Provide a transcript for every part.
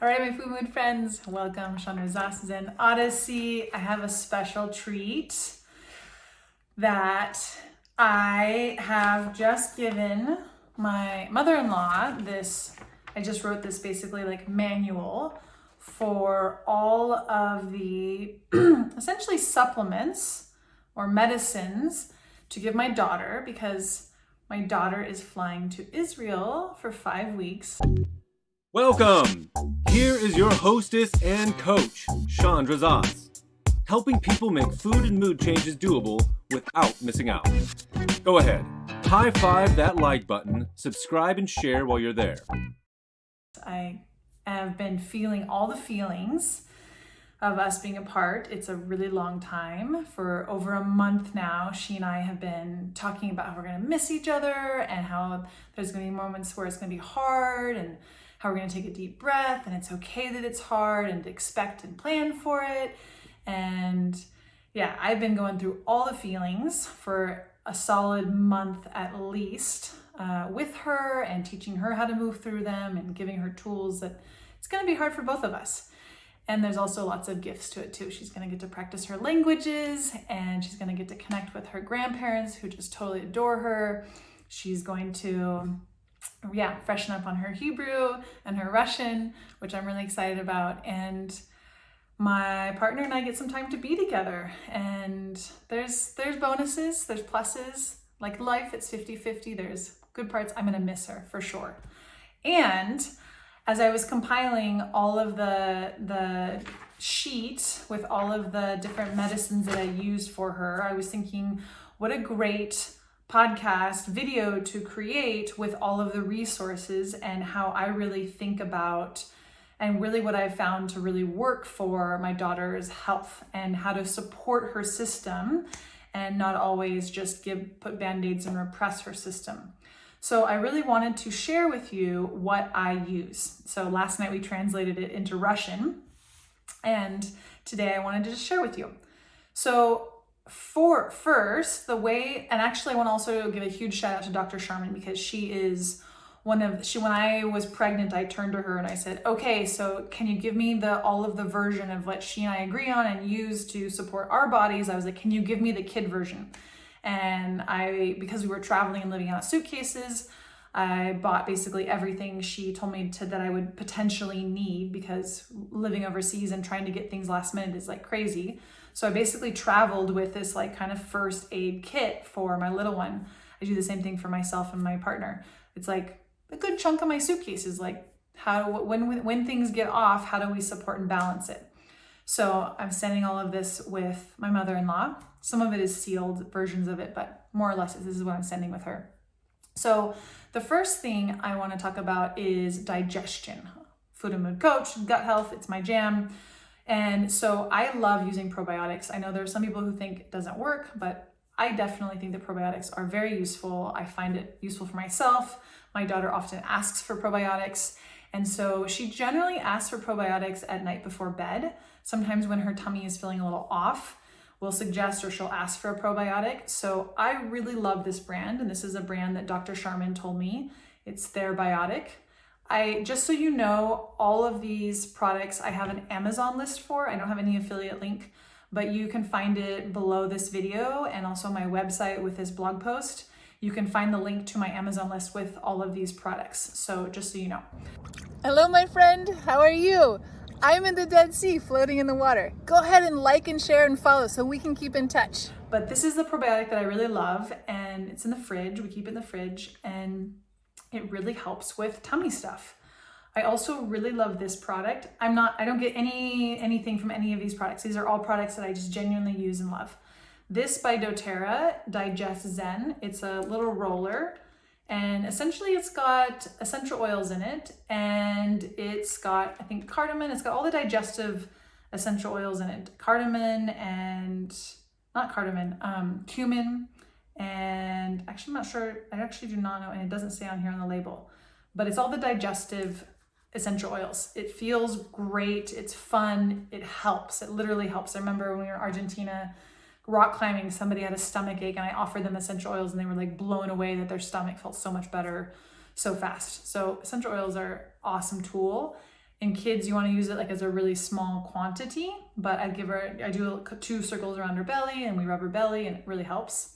All right, my Food Mood friends, welcome. Chandra Zen Odyssey. I have a special treat that I have just given my mother-in-law this. I just wrote this basically like manual for all of the essentially supplements or medicines to give my daughter, because my daughter is flying to Israel for 5 weeks. Welcome! Here is your hostess and coach, Chandra Zas, helping people make food and mood changes doable without missing out. Go ahead, high five that like button, subscribe and share while you're there. I have been feeling all the feelings of us being apart. It's a really long time. For over a month now, she and I have been talking about how we're going to miss each other and how there's going to be moments where it's going to be hard and how we're going to take a deep breath and it's okay that it's hard and to expect and plan for it. And yeah, I've been going through all the feelings for a solid month at least with her and teaching her how to move through them and giving her tools that it's going to be hard for both of us. And there's also lots of gifts to it too. She's going to get to practice her languages and she's going to get to connect with her grandparents who just totally adore her. She's going to freshen up on her Hebrew and her Russian, which I'm really excited about. And my partner and I get some time to be together. And there's bonuses, there's pluses. Like life, it's 50-50. There's good parts. I'm gonna miss her for sure. And as I was compiling all of the sheet with all of the different medicines that I used for her, I was thinking, what a great podcast video to create with all of the resources and how I really think about and really what I've found to really work for my daughter's health and how to support her system and not always just put band-aids and repress her system. So I really wanted to share with you what I use. So last night we translated it into Russian and today I wanted to just share with you. So for first, the way, and actually I want to also give a huge shout out to Dr. Sharman because she is when I was pregnant, I turned to her and I said, okay, so can you give me all of the version of what she and I agree on and use to support our bodies? I was like, can you give me the kid version? And because we were traveling and living out of suitcases, I bought basically everything she told me that I would potentially need because living overseas and trying to get things last minute is like crazy. So I basically traveled with this like kind of first aid kit for my little one. I do the same thing for myself and my partner. It's like a good chunk of my suitcase is like when things get off, how do we support and balance it? So I'm sending all of this with my mother-in-law. Some of it is sealed versions of it, but more or less this is what I'm sending with her. So the first thing I want to talk about is digestion. Food and mood coach, gut health, it's my jam. And so I love using probiotics. I know there are some people who think it doesn't work, but I definitely think that probiotics are very useful. I find it useful for myself. My daughter often asks for probiotics. And so she generally asks for probiotics at night before bed. Sometimes when her tummy is feeling a little off, we'll suggest or she'll ask for a probiotic. So I really love this brand. And this is a brand that Dr. Sharman told me. It's Therabiotic. Just so you know, all of these products I have an Amazon list for. I don't have any affiliate link, but you can find it below this video and also my website with this blog post. You can find the link to my Amazon list with all of these products. So just so you know. Hello, my friend. How are you? I'm in the Dead Sea floating in the water. Go ahead and like and share and follow so we can keep in touch. But this is the probiotic that I really love and it's in the fridge. We keep it in the fridge and it really helps with tummy stuff. I also really love this product. I don't get anything from any of these products. These are all products that I just genuinely use and love. This by doTERRA, Digest Zen. It's a little roller and essentially it's got essential oils in it and it's got, I think, cardamom. It's got all the digestive essential oils in it. Cumin, and actually I'm not sure, I actually do not know, and it doesn't say on here on the label, but it's all the digestive essential oils. It feels great, it's fun, it helps, it literally helps. I remember when we were in Argentina rock climbing, somebody had a stomach ache and I offered them essential oils and they were like blown away that their stomach felt so much better so fast. So essential oils are an awesome tool. In kids, you want to use it like as a really small quantity, but I do 2 circles around her belly and we rub her belly and it really helps.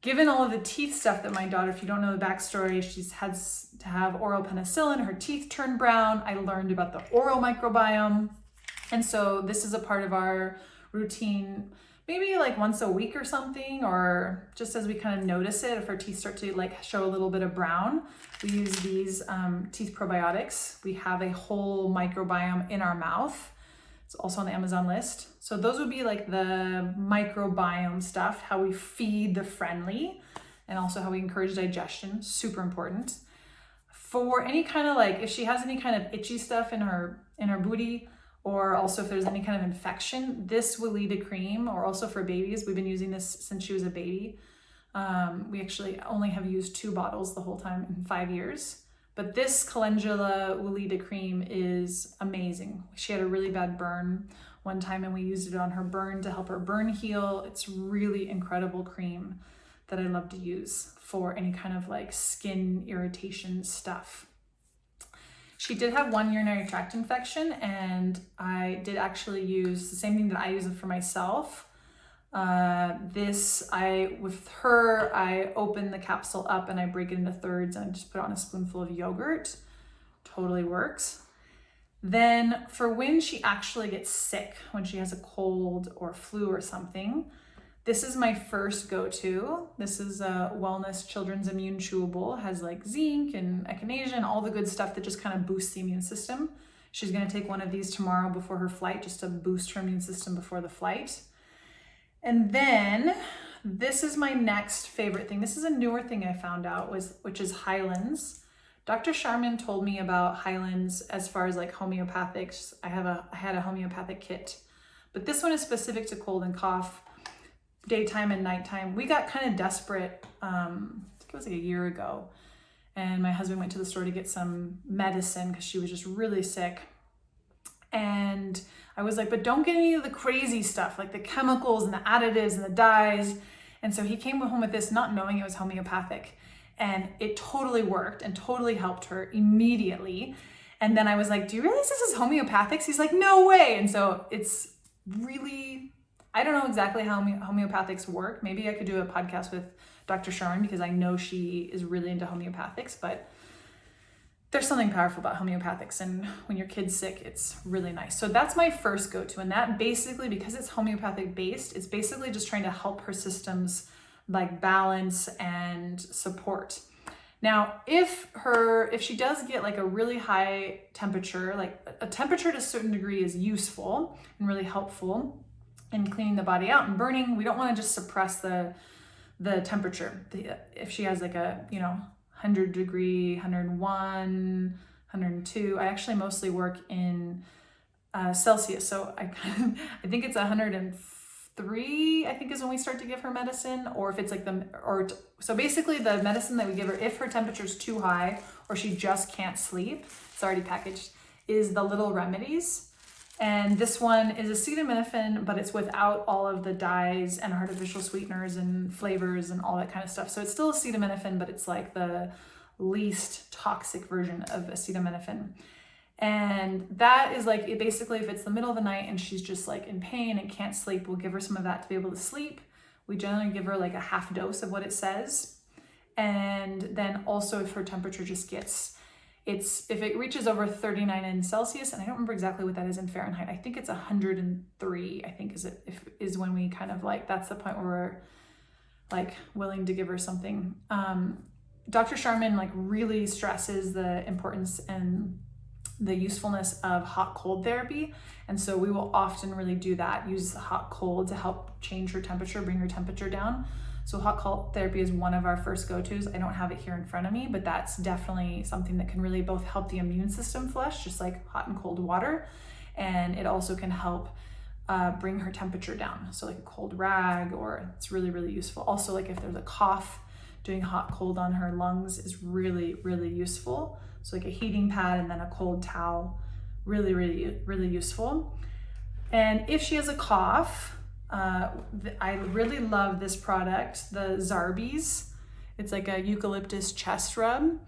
Given all of the teeth stuff that my daughter, if you don't know the backstory, she's had to have oral penicillin, her teeth turned brown. I learned about the oral microbiome. And so this is a part of our routine, maybe like once a week or something, or just as we kind of notice it, if our teeth start to like show a little bit of brown, we use these teeth probiotics. We have a whole microbiome in our mouth. It's also on the Amazon list. So those would be like the microbiome stuff, how we feed the friendly, and also how we encourage digestion, super important. For any kind of like, if she has any kind of itchy stuff in her booty, or also if there's any kind of infection, this Weleda cream, or also for babies, we've been using this since she was a baby. We actually only have used 2 bottles the whole time in 5 years. But this calendula Weleda cream is amazing. She had a really bad burn one time and we used it on her burn to help her burn heal. It's really incredible cream that I love to use for any kind of like skin irritation stuff. She did have 1 urinary tract infection, and I did actually use the same thing that I use for myself. With her, I open the capsule up and I break it into thirds and I just put on a spoonful of yogurt. Totally works. Then for when she actually gets sick, when she has a cold or flu or something, this is my first go-to. This is a Wellness Children's Immune Chewable. It has like zinc and echinacea and all the good stuff that just kind of boosts the immune system. She's gonna take one of these tomorrow before her flight, just to boost her immune system before the flight. And then this is my next favorite thing. This is a newer thing I found out, which is Highlands. Dr. Sharman told me about Highlands as far as like homeopathics. I had a homeopathic kit, but this one is specific to cold and cough, daytime and nighttime. We got kind of desperate, I think it was like a year ago, and my husband went to the store to get some medicine because she was just really sick. And I was like, but don't get any of the crazy stuff, like the chemicals and the additives and the dyes. And so he came home with this, not knowing it was homeopathic. And it totally worked and totally helped her immediately. And then I was like, do you realize this is homeopathics? He's like, no way. And so it's really, I don't know exactly how homeopathics work. Maybe I could do a podcast with Dr. Sharman because I know she is really into homeopathics, but there's something powerful about homeopathics, and when your kid's sick, it's really nice. So that's my first go-to, and that basically, because it's homeopathic based, it's basically just trying to help her systems like balance and support. Now, if she does get like a really high temperature, like a temperature to a certain degree is useful and really helpful in cleaning the body out and burning. We don't want to just suppress the temperature. If she has like a, 100 degree, 101, 102. I actually mostly work in Celsius. So I think it's 103, I think is when we start to give her medicine, or if it's like so basically the medicine that we give her, if her temperature is too high or she just can't sleep, it's already packaged, is the Little Remedies. And this one is acetaminophen, but it's without all of the dyes and artificial sweeteners and flavors and all that kind of stuff. So it's still acetaminophen, but it's like the least toxic version of acetaminophen. And that is like, basically, if it's the middle of the night and she's just like in pain and can't sleep, we'll give her some of that to be able to sleep. We generally give her like a half dose of what it says. And then also if her temperature just gets, if it reaches over 39 in Celsius, and I don't remember exactly what that is in Fahrenheit, I think it's 103, I think is when we kind of like, that's the point where we're like willing to give her something. Dr. Sharman like really stresses the importance and the usefulness of hot cold therapy. And so we will often really do that, use the hot cold to help change her temperature, bring her temperature down. So hot cold therapy is one of our first go-tos. I don't have it here in front of me, but that's definitely something that can really both help the immune system flush, just like hot and cold water. And it also can help bring her temperature down. So like a cold rag, or it's really, really useful. Also, like if there's a cough, doing hot cold on her lungs is really, really useful. So like a heating pad and then a cold towel, really, really, really useful. And if she has a cough, I really love this product, the Zarbee's. It's like a eucalyptus chest rub.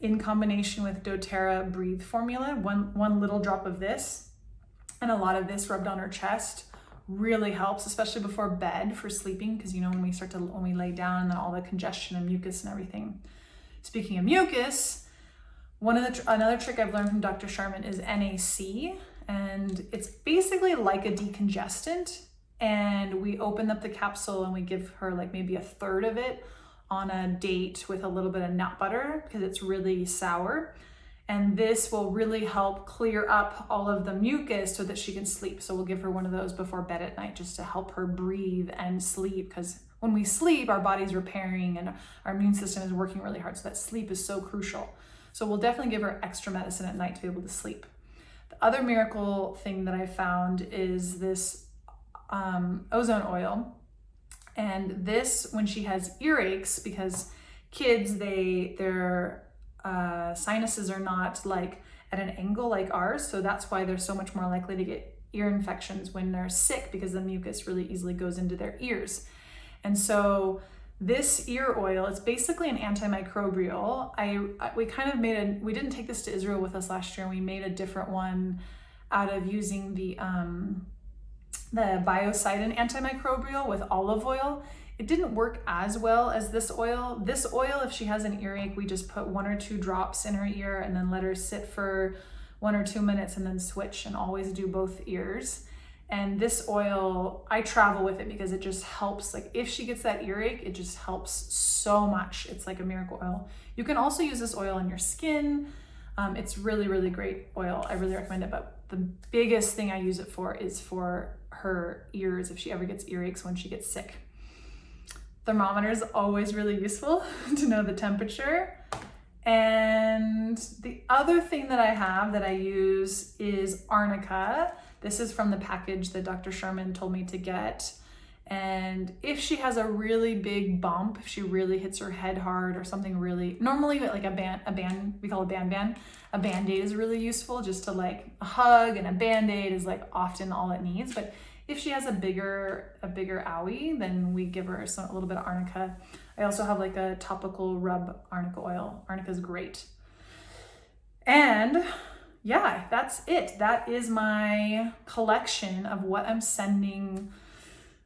in combination with doTERRA Breathe formula, one little drop of this and a lot of this rubbed on her chest really helps, especially before bed for sleeping, because you know when we lay down and then all the congestion and mucus and everything. Speaking of mucus, another trick I've learned from Dr. Sharman is NAC, and it's basically like a decongestant. And we open up the capsule and we give her like maybe a third of it on a date with a little bit of nut butter because it's really sour. And this will really help clear up all of the mucus so that she can sleep. So we'll give her one of those before bed at night just to help her breathe and sleep, because when we sleep, our body's repairing and our immune system is working really hard. So that sleep is so crucial. So we'll definitely give her extra medicine at night to be able to sleep. The other miracle thing that I found is this ozone oil. And this, when she has earaches, because kids, their sinuses are not like at an angle like ours. So that's why they're so much more likely to get ear infections when they're sick, because the mucus really easily goes into their ears. And so this ear oil, it's basically an antimicrobial. We didn't take this to Israel with us last year, and we made a different one out of using the biocidin antimicrobial with olive oil. It didn't work as well as this oil. This oil, if she has an earache, we just put 1 or 2 drops in her ear and then let her sit for 1 or 2 minutes and then switch, and always do both ears. And this oil, I travel with it because it just helps. Like if she gets that earache, it just helps so much. It's like a miracle oil. You can also use this oil on your skin. It's really, really great oil. I really recommend it. But the biggest thing I use it for is for her ears if she ever gets earaches when she gets sick. Thermometer is always really useful to know the temperature. And the other thing that I have that I use is arnica. This is from the package that Dr. Sharman told me to get. And if she has a really big bump, if she really hits her head hard or something really, normally like we call it a Band-Aid is really useful, just to like a hug, and a Band-Aid is like often all it needs. But if she has a bigger owie, then we give her a little bit of arnica. I also have like a topical rub arnica oil. Arnica is great. And yeah, that's it. That is my collection of what I'm sending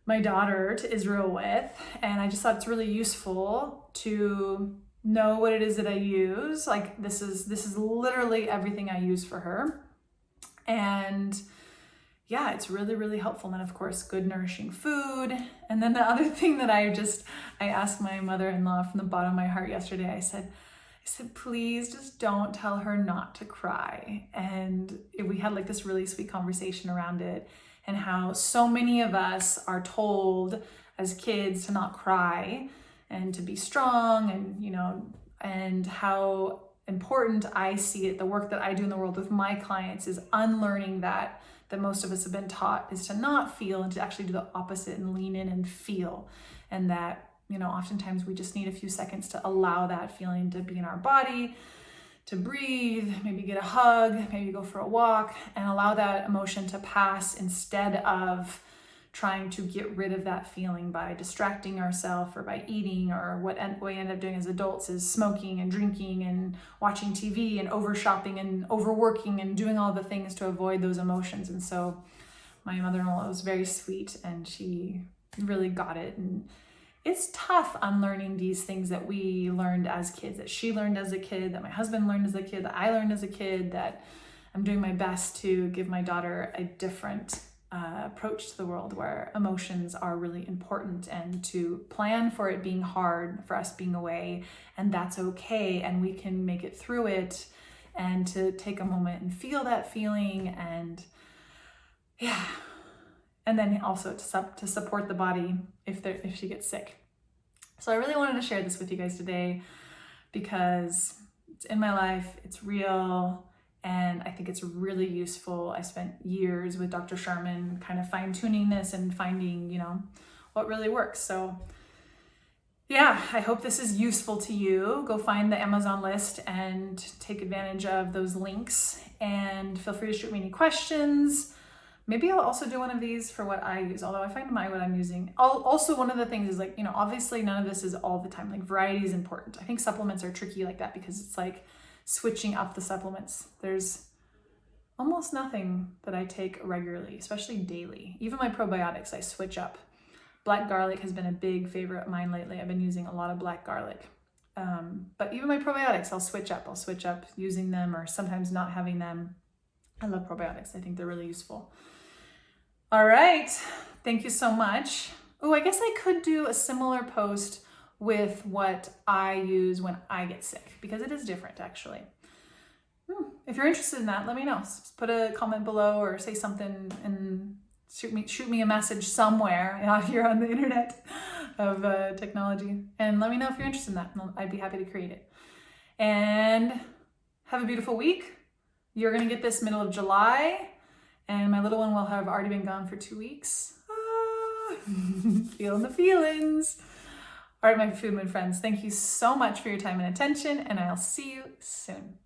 my daughter to Israel with. And I just thought it's really useful to know what it is that I use. Like this is literally everything I use for her. And yeah, it's really, really helpful. And then of course, good nourishing food. And then the other thing that I asked my mother-in-law from the bottom of my heart yesterday, I said, please just don't tell her not to cry. And we had like this really sweet conversation around it, and how so many of us are told as kids to not cry and to be strong, and and how important I see it. The work that I do in the world with my clients is unlearning that most of us have been taught, is to not feel and to actually do the opposite and lean in and feel. And that, oftentimes we just need a few seconds to allow that feeling to be in our body, to breathe, maybe get a hug, maybe go for a walk, and allow that emotion to pass instead of trying to get rid of that feeling by distracting ourselves or by eating, or what we end up doing as adults is smoking and drinking and watching TV and over shopping and overworking and doing all the things to avoid those emotions. And so my mother-in-law was very sweet, and she really got it. And it's tough unlearning these things that we learned as kids, that she learned as a kid, that my husband learned as a kid, that I learned as a kid, that I'm doing my best to give my daughter a different approach to the world, where emotions are really important, and to plan for it being hard, for us being away, and that's okay, and we can make it through it, and to take a moment and feel that feeling, and yeah, and then also to support the body if she gets sick. So I really wanted to share this with you guys today because it's in my life, it's real, and I think it's really useful. I spent years with Dr. Sharman kind of fine-tuning this and finding, what really works. So yeah, I hope this is useful to you. Go find the Amazon list and take advantage of those links, and feel free to shoot me any questions. Maybe I'll also do one of these for what I use, although I find what I'm using. Also, one of the things is obviously none of this is all the time. Like variety is important. I think supplements are tricky like that because it's like switching up the supplements. There's almost nothing that I take regularly, especially daily. Even my probiotics, I switch up. Black garlic has been a big favorite of mine lately. I've been using a lot of black garlic. But even my probiotics, I'll switch up. I'll switch up using them or sometimes not having them. I love probiotics. I think they're really useful. All right. Thank you so much. Oh, I guess I could do a similar post with what I use when I get sick, because it is different actually. If you're interested in that, let me know. Just put a comment below or say something and shoot me a message somewhere out here on the internet of technology, and let me know if you're interested in that. I'd be happy to create it. And have a beautiful week. You're gonna get this middle of July, and my little one will have already been gone for 2 weeks. Feeling the feelings. All right, my Food Moon friends, thank you so much for your time and attention, and I'll see you soon.